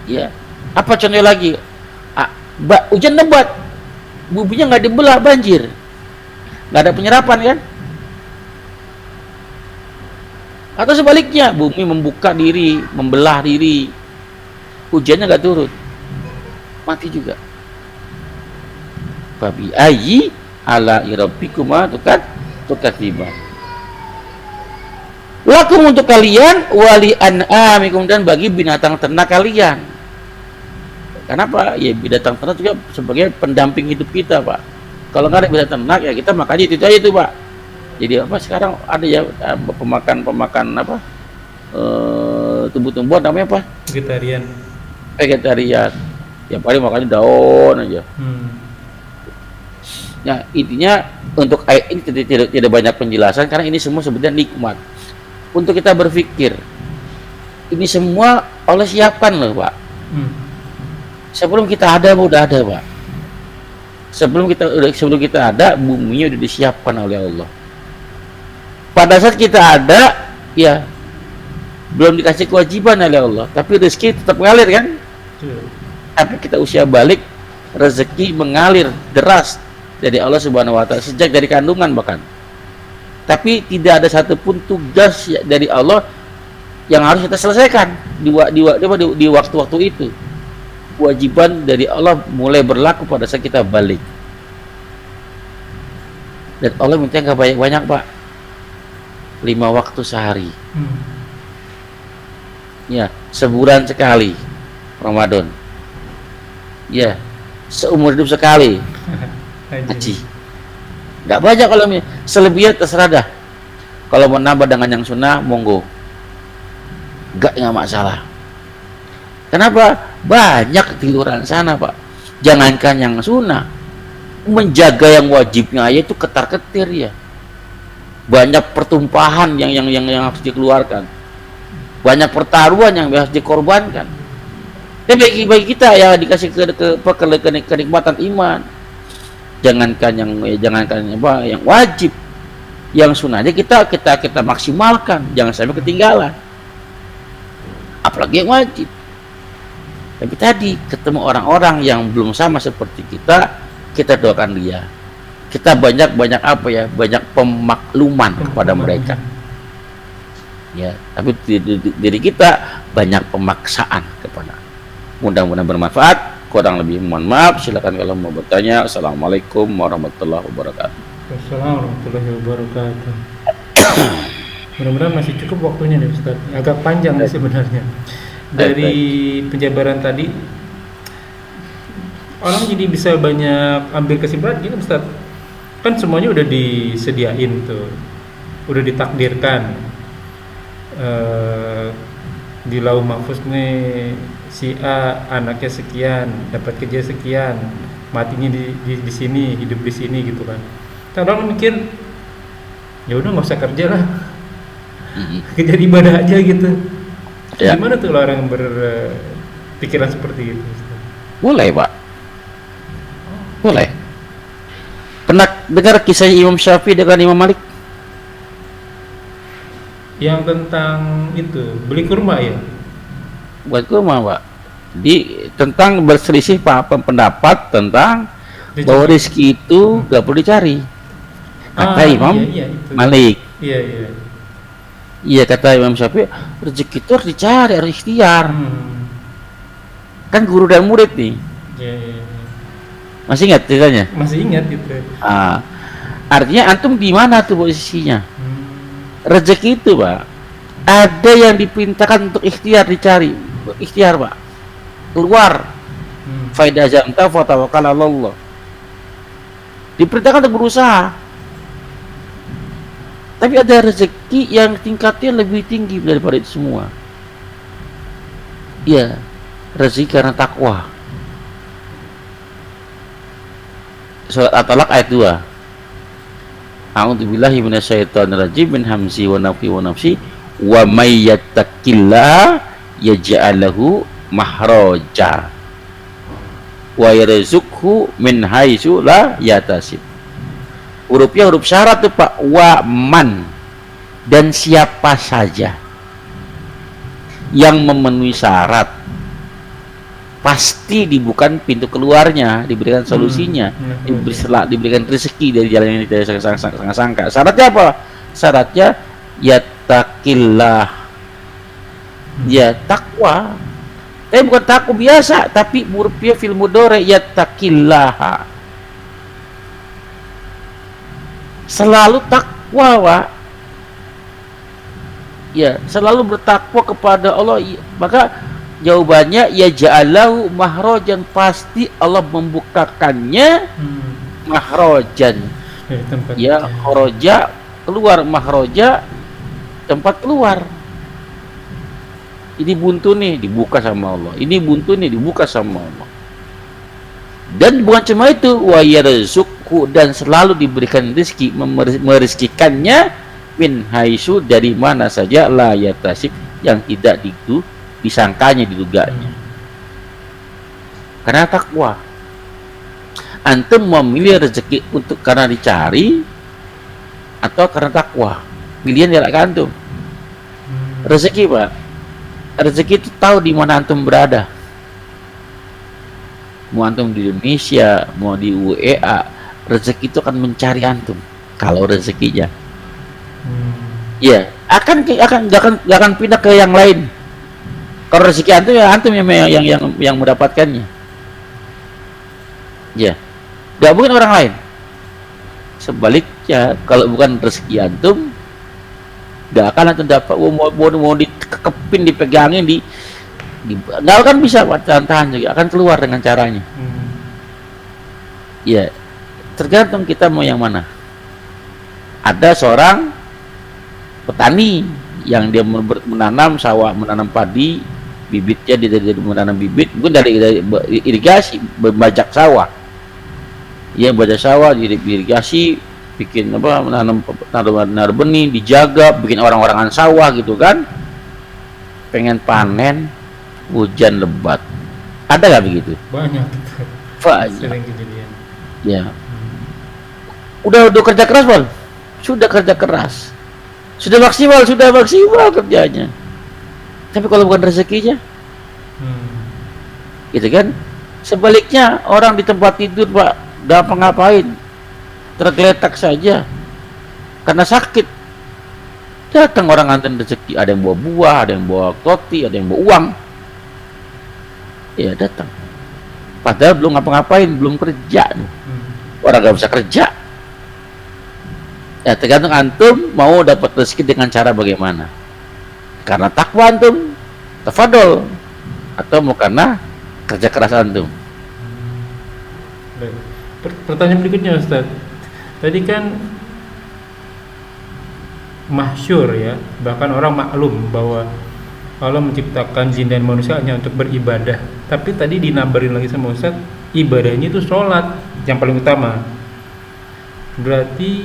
Ya, apa contohnya lagi? Hujan lebat, buminya nggak dibelah, banjir, nggak ada penyerapan kan? Atau sebaliknya, bumi membuka diri, membelah diri, hujannya nggak turun, mati juga. Fabi ayyi ala rabbikuma tukadziban. Lakum untuk kalian, wali an'amikum dan bagi binatang ternak kalian. Kenapa? Ya binatang ternak juga sebagai pendamping hidup kita, Pak. Kalau nggak ada binatang ternak ya kita makannya itu aja itu, Pak. Jadi apa sekarang ada ya pemakan apa? Tumbuh-tumbuhan namanya apa? Vegetarian. Yang paling makannya daun aja. Nah, intinya untuk ayat ini tidak banyak penjelasan karena ini semua sebenarnya nikmat. Untuk kita berpikir, ini semua Allah siapkan loh, Pak. Sebelum kita ada, udah ada, Pak. Sebelum kita ada, bumi udah disiapkan oleh Allah. Pada saat kita ada, ya belum dikasih kewajiban oleh Allah, tapi rezeki tetap ngalir kan? Tapi kita usia balik, rezeki mengalir deras dari Allah Subhanahu Wa Taala sejak dari kandungan bahkan. Tapi tidak ada satupun tugas dari Allah yang harus kita selesaikan di waktu-waktu itu. Kewajiban dari Allah mulai berlaku pada saat kita balik. Dan Allah minta nggak banyak-banyak, Pak. 5 waktu sehari. Ya, sebulan sekali Ramadan. Ya, seumur hidup sekali haji. Nggak banyak kalau selebihnya terserah dah. Kalau mau nambah dengan yang sunnah, monggo. Nggak masalah. Kenapa? Banyak di luar sana, Pak. Jangankan yang sunnah, menjaga yang wajibnya aja itu ketar-ketir ya. Banyak pertumpahan yang harus dikeluarkan. Banyak pertaruhan yang harus dikorbankan. Dan bagi kita ya dikasih kenikmatan iman. Jangankan yang wajib, yang sunnahnya kita maksimalkan, jangan sampai ketinggalan. Apalagi yang wajib. Tapi tadi ketemu orang-orang yang belum sama seperti kita doakan dia. Kita banyak banyak pemakluman kepada mereka. Ya, tapi diri kita banyak pemaksaan kepada. Mudah-mudahan bermanfaat. Kurang lebih mohon maaf. Silakan kalau mau bertanya. Assalamualaikum warahmatullahi wabarakatuh. Assalamualaikum warahmatullahi wabarakatuh. Mudah-mudahan masih cukup waktunya nih Ustaz. Agak panjang nih sebenarnya. Dari penjabaran tadi orang jadi bisa banyak ambil kesimpulan gini Ustaz. Kan semuanya udah disediain tuh. Udah ditakdirkan. Di lauh mahfuz nih si A anaknya sekian, dapat kerja sekian, matinya di sini, hidup di sini gitu kan. Orang mikir ya udah nggak usah kerja lah, kerja ibadah aja gitu. Ya. Gimana tuh orang yang berpikiran seperti itu? Boleh, Pak. Boleh. Pernah dengar kisah Imam Syafi'i dengan Imam Malik? Yang tentang itu beli kurma ya? Buat kurma, Pak. Tentang berselisih pendapat tentang bahwa rezeki itu gak perlu dicari. Kata Imam Malik. Iya, kata Imam Syafi'i, rezeki itu harus dicari, harus ikhtiar. Kan guru dan murid nih. Masih ingat ceritanya? Masih ingat gitu. Artinya antum di mana tuh posisinya? Rezeki itu, Pak, ada yang diperintahkan untuk ikhtiar dicari, ikhtiar, Pak, keluar. Faida janta fatawakkal 'ala Allah. Diperintahkan untuk berusaha. Tapi ada rezeki yang tingkatnya lebih tinggi daripada itu semua. Iya, rezeki karena takwa. Surat At-Talaq ayat 2. A'udzubillahi minasyaitonir rajim min hamzi wa nafi wa nafsi wa may yattaqillaha yaj'al lahu mahraja wa yarzuqhu min haitsu la yahtasib. Hurufnya huruf syarat tuh, Pak. Wa man, dan siapa saja yang memenuhi syarat pasti dibukakan pintu keluarnya, diberikan solusinya, diberikan rezeki dari jalan yang tidak sangka-sangka. Syaratnya apa? Syaratnya yattaqillah, ya takwa. Tapi bukan takwa biasa, tapi murfiyah fil mudhari yattaqillah. Selalu takwa, Pak. Ya, selalu bertakwa kepada Allah. Maka jawabannya ya ja'alahu mahrojan, pasti Allah membukakannya mahrojan. Dari tempat Ya, khoroja keluar, mahroja tempat keluar. Ini buntu nih dibuka sama Allah. Ini buntu nih dibuka sama Allah. Dan bukan cuma itu, wa yarzuqhu, dan selalu diberikan rezeki, merezekikannya min haitsu, dari mana saja, la yatasib, yang tidak disangkanya, diduganya. Karena takwa. Antum memilih rezeki untuk karena dicari atau karena takwa, pilihan ya antum. Rezeki, Pak, rezeki itu tahu di mana antum berada. Mau antum di Indonesia, mau di UEA, rezeki itu akan mencari antum. Kalau rezekinya, ya akan gak akan pindah ke yang lain. Kalau rezeki antum, ya antum yang mendapatkannya. Ya, gak mungkin orang lain. Sebaliknya, kalau bukan rezeki antum, gak akan antum dapat. Mau dikekepin, dipegangin, nggak akan bisa tahan juga, akan keluar dengan caranya. Ya, tergantung kita mau yang mana. Ada seorang petani yang dia menanam sawah, menanam padi, bibitnya dia menanam bibit, bukan dari irigasi, membajak sawah. Ya, baca sawah, irigasi, bikin apa, menanam benih, dijaga, bikin orang-orangan sawah gitu kan. Pengen panen, hujan lebat. Ada nggak begitu? banyak sering kejadian. Ya. Udah kerja keras, Bang. Sudah kerja keras. Sudah maksimal kerjanya. Tapi kalau bukan rezekinya, gitu kan? Sebaliknya, orang di tempat tidur, Pak, gak apa-ngapain, tergeletak saja karena sakit. Datang orang nganterin rezeki, ada yang bawa buah, ada yang bawa roti, ada yang bawa uang. Ya datang, padahal belum ngapa-ngapain, belum kerja. Orang gak bisa kerja. Ya tergantung antum mau dapat rezeki dengan cara bagaimana. Karena takwa antum, tafadol, atau mau karena kerja keras antum. Baik. Pertanyaan berikutnya, Ustaz. Tadi kan mahsyur ya, bahkan orang maklum bahwa Allah menciptakan jin dan manusia hanya untuk beribadah. Tapi tadi dinambarin lagi sama Ustaz, ibadahnya itu sholat yang paling utama. Berarti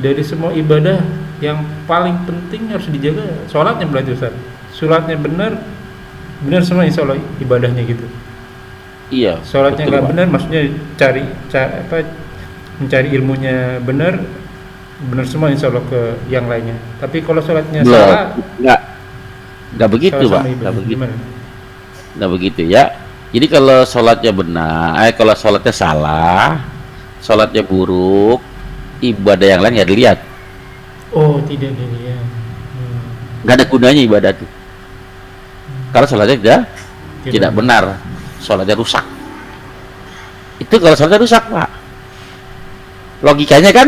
dari semua ibadah yang paling penting harus dijaga sholatnya, berarti Ustaz. Sholatnya benar semua, insya Allah ibadahnya gitu. Iya. Sholatnya nggak benar, maksudnya mencari ilmunya benar semua, insya Allah ke yang lainnya. Tapi kalau sholatnya salah, nggak begitu, Pak. Nggak begitu ya. Jadi kalau sholatnya benar, kalau sholatnya salah, sholatnya buruk, ibadah yang lain nggak dilihat. Oh, tidak dilihat. Nggak ada gunanya ibadah itu. Kalau sholatnya tidak benar, sholatnya rusak. Itu kalau sholatnya rusak, Pak. Logikanya kan,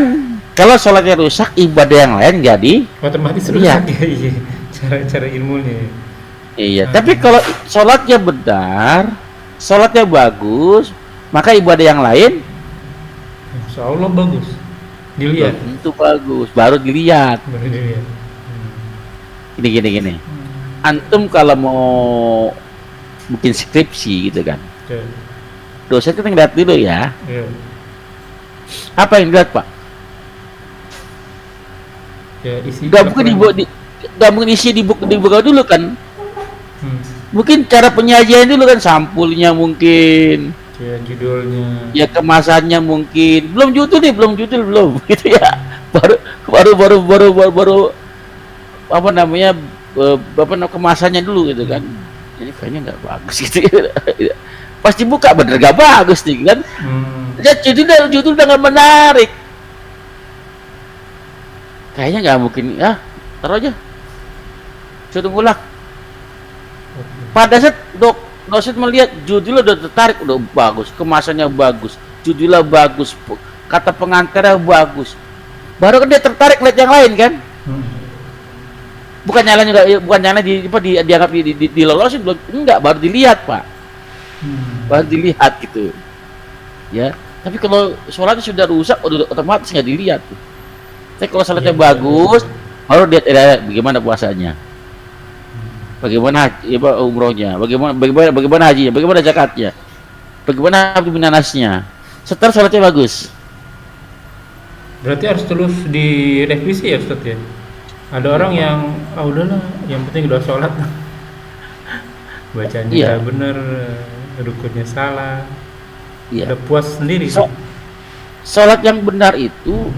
kalau sholatnya rusak, ibadah yang lain jadi otomatis rusak ya. Iya. Cara ilmunya. Iya. Tapi kalau sholatnya benar, sholatnya bagus, maka ibadah yang lain, insya Allah bagus. Dilihat. Itu bagus, baru dilihat. Gini. Antum kalau mau bikin skripsi gitu kan, dosen kita ngeliat dulu ya. Apa yang dilihat, Pak? Ya, isi. Gak mungkin isi dibuka dulu kan. Mungkin cara penyajian dulu kan, sampulnya mungkin. Ya, judulnya. Ya, kemasannya mungkin. Belum judul gitu ya. Baru apa namanya? Kemasannya dulu gitu kan. Ini kayaknya nggak bagus gitu ya. Pasti buka bener gak bagus nih kan. Ya, judul udah nggak menarik. Kayaknya nggak mungkin. Taruh aja. Suruh ulang. Pada saat dosen melihat judulnya udah tertarik, udah bagus, kemasannya bagus, judulnya bagus, kata pengantarnya bagus, baru kan dia tertarik lihat yang lain kan. bukan nyala juga, bukan nyala dianggap dilolosin, enggak, baru dilihat Pak, baru dilihat gitu ya. Tapi kalau sholatnya sudah rusak, udah otomatis nggak dilihat tuh. Tapi kalau sholatnya bagus, baru lihat bagaimana puasanya, bagaimana umrohnya, bagaimana hajinya, bagaimana zakatnya, bagaimana minanasnya. Setelah sholatnya bagus. Berarti harus terus direvisi ya Ustaz ya. Ada orang yang udahlah, yang penting udah sholat, bacanya nggak bener, rukunnya salah. Iya. Udah puas sendiri. Sholat yang benar itu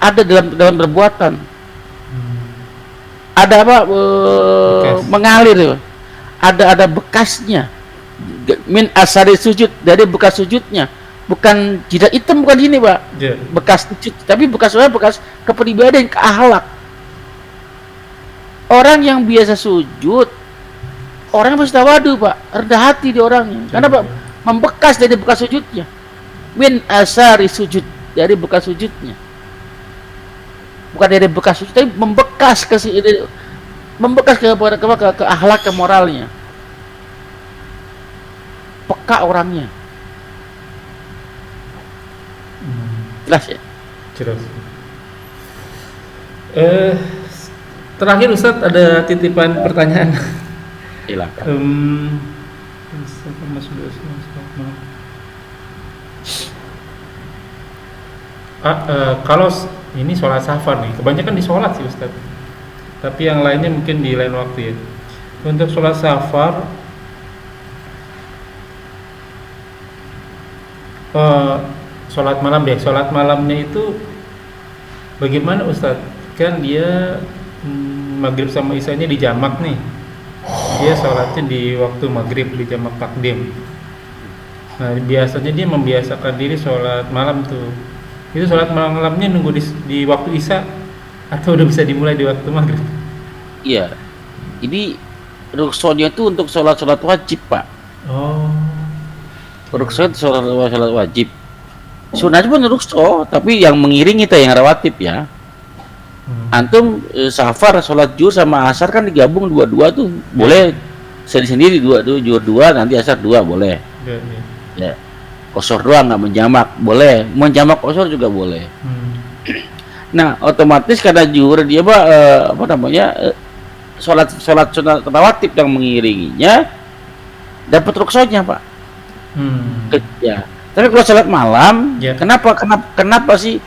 ada dalam perbuatan. Ada apa? Mengalir. Ada bekasnya. Min asari sujud, dari bekas sujudnya. Bukan jidat hitam, bukan ini Pak. Yeah. Bekas sujud, tapi bekas kepribadian, ke akhlak. Orang yang biasa sujud, orang yang pasti tawadu Pak, rendah hati di orangnya. Karena Pak, membekas dari bekas sujudnya. Min asari sujud, dari bekas sujudnya. Bukan dari bekas sujud, tapi membekas ke akhlak, ke moralnya. Peka orangnya. Jelas ya? Jelas. Terakhir Ustaz, ada titipan pertanyaan. Silakan. Kalau ini sholat safar nih, kebanyakan di sholat sih Ustaz, tapi yang lainnya mungkin di lain waktu ya. Untuk sholat safar, sholat malam deh, sholat malamnya itu bagaimana Ustaz? Kan dia maghrib sama isanya di jamak nih, dia sholatnya di waktu maghrib, di jamak takdim. Nah biasanya dia membiasakan diri sholat malam tuh. Itu sholat malamnya nunggu di waktu isya atau udah bisa dimulai di waktu maghrib? Iya, ini rukshonya itu untuk sholat wajib Pak. Oh. Ruksho sholat wajib. Sunahnya pun ruksho, tapi yang mengiringi itu yang rawatib ya. Antum safar sholat zuhur sama asar kan digabung dua-dua tuh, boleh sendiri-sendiri dua, nanti asar dua boleh. Ya. Kosor doang nggak menjamak, boleh. Menjamak kosor juga boleh. Nah, otomatis karena zuhur dia sholat rawatib yang mengiringinya dapat rukshonya Pak. Ya. Tapi kalau sholat malam, kenapa sih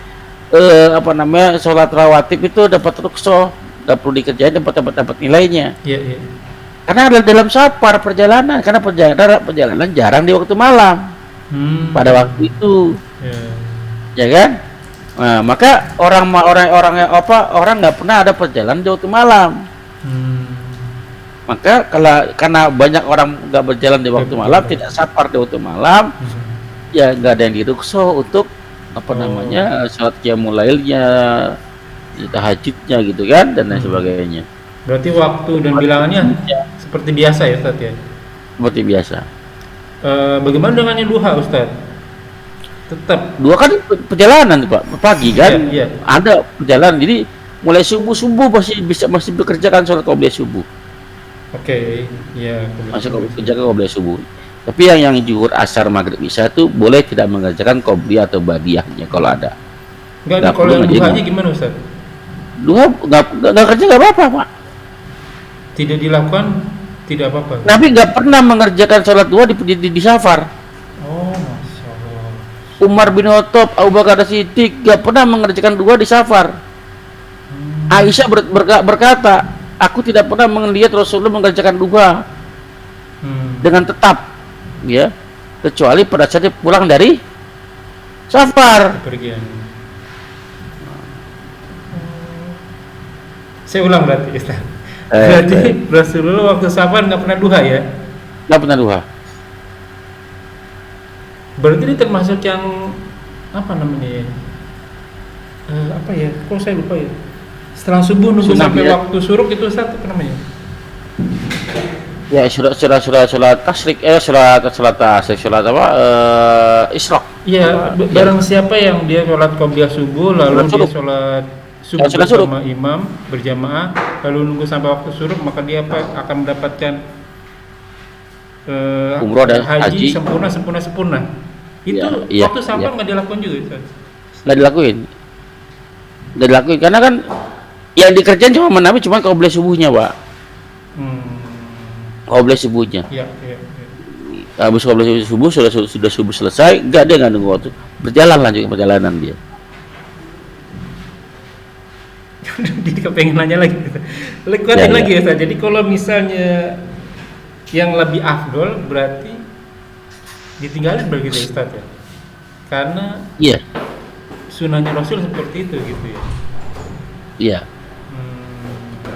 sholat rawatib itu dapat rukshoh, nggak perlu dikerjain, dapat nilainya? Karena dalam safar perjalanan, karena perjalanan jarang di waktu malam. Pada waktu itu, ya kan? Nah, maka orang nggak pernah ada perjalanan di waktu malam. Maka karena banyak orang nggak berjalan di waktu malam, tidak safar di waktu malam, ya nggak ada yang dirukso untuk sholat qiyamul lailnya, tahajudnya gitu kan, dan lain sebagainya. Berarti waktu dan bilangannya seperti biasa ya Ustaz ya? Seperti biasa. Bagaimana dengan yang duha Ustaz? Tetap duha kan perjalanan Pak, pagi kan? Iya. Ada perjalanan, jadi mulai subuh masih bekerjakan sholat qobliyah subuh. Oke, iya. Masih kerjakan qobliyah subuh. Tapi yang zuhur, asar, maghrib, isya itu boleh tidak mengerjakan qobliyah atau ba'diyahnya kalau ada. Enggak, kalau yang duhanya gimana Ustaz? Duha nggak kerja nggak apa-apa Pak. Tidak dilakukan, tidak apa-apa. Nabi nggak pernah mengerjakan sholat duha di safar. Oh, Masya Allah. Umar bin Khattab, Abu Bakar Siddiq nggak pernah mengerjakan duha di safar. Aisyah berkata, aku tidak pernah melihat Rasulullah mengerjakan duha dengan tetap, ya, kecuali pada saat dia pulang dari safar. Pergian. Saya ulang berarti Ustaz. Berarti Rasulullah waktu safar nggak pernah duha ya? Nggak pernah duha. Berarti ini termasuk yang apa namanya ya? Apa ya? Kok saya lupa ya? Setelah subuh nunggu sampai waktu suruk itu Ustaz, apa namanya? Ya, sholat tasrik, sholat isyraq. Iya, barang siapa yang dia sholat qobliyah subuh lalu dia sholat subuh Sudah surup. bersama imam berjamaah lalu nunggu sampai waktu surup, maka dia akan mendapatkan Umroh dan haji. sempurna. Itu Iya, waktu safar iya. nggak dilakukan juga, Ustaz? Nggak dilakuin karena kan yang dikerjain cuma Nabi cuma qobliyah subuhnya, Pak. Qobliyah subuhnya. Iya. Habis qobliyah subuh sudah subuh selesai, dia nggak nunggu waktu, lanjut perjalanan dia. Jadi kepengen nanya lagi, lekuatin Ya. lagi ya Ustaz. Jadi kalau misalnya yang lebih afdol berarti ditinggalin begitu ya, Ustaz ya, karena Iya, sunahnya Rasul seperti itu gitu ya. iya.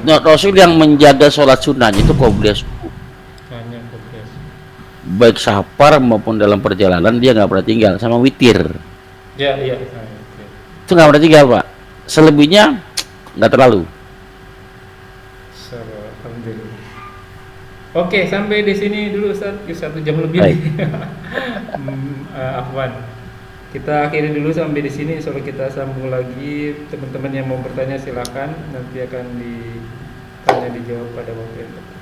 Nah, Rasul yang menjaga sholat sunnahnya itu qobliyah subuh. Hanya progres. Baik safar maupun dalam perjalanan dia nggak pernah tinggal, sama witir. Iya. Itu nggak pernah tinggal, Pak. Selebihnya nggak terlalu. Alhamdulillah. Oke, sampai di sini dulu Ustaz, 1 jam lebih. Baik. Afwan. Kita akhiri dulu sampai di sini. Insyaallah kita sambung lagi. Teman-teman yang mau bertanya silakan, nanti akan ditanya dijawab pada waktu yang tepat.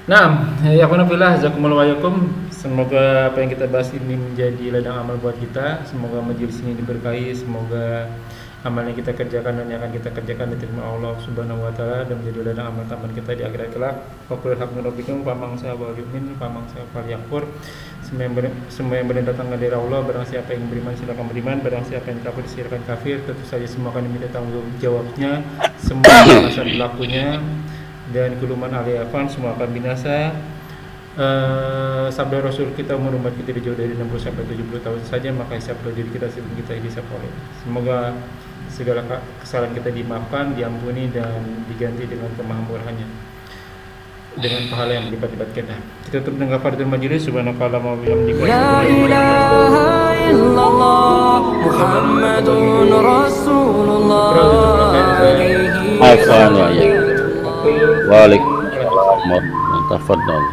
Nah, ya alhamdulillah, jazakumullah wa'alaikum. Semoga apa yang kita bahas ini menjadi ladang amal buat kita. Semoga majelis ini diberkahi. Semoga amal yang kita kerjakan dan yang akan kita kerjakan diterima Allah Subhanahu wa taala dan menjadi ladang amal tambahan kita di akhirat kelak. Wa qul alhamdulillahi pamangsa wa yu'min pamangsa fal yakfur. Semua yang datang dari Allah. Barang siapa yang beriman silakan beriman, barang siapa yang kafir silakan kafir. Tentu saja semua akan diminta tanggung jawabnya, semua alasan berlakunya, dan kuluman aliyafan semua akan binasa. Sabda Rasul kita umur umat kita dijauh dari 60 sampai 70 tahun saja, maka hisab diri kita sebelum kita hisab oleh. Semoga segala kesalahan kita dimaafkan, diampuni, dan diganti dengan kemakmurannya dengan pahala yang berlipat-lipat ganda. Kita tutup dengan kafaratul majelis. Subhanakallahumma wa bihamdika La ilaha illallah Muhammadun Rasulullah alaihi Waalaikumsalam. salatu Waalaikumsalam. Tafadhal.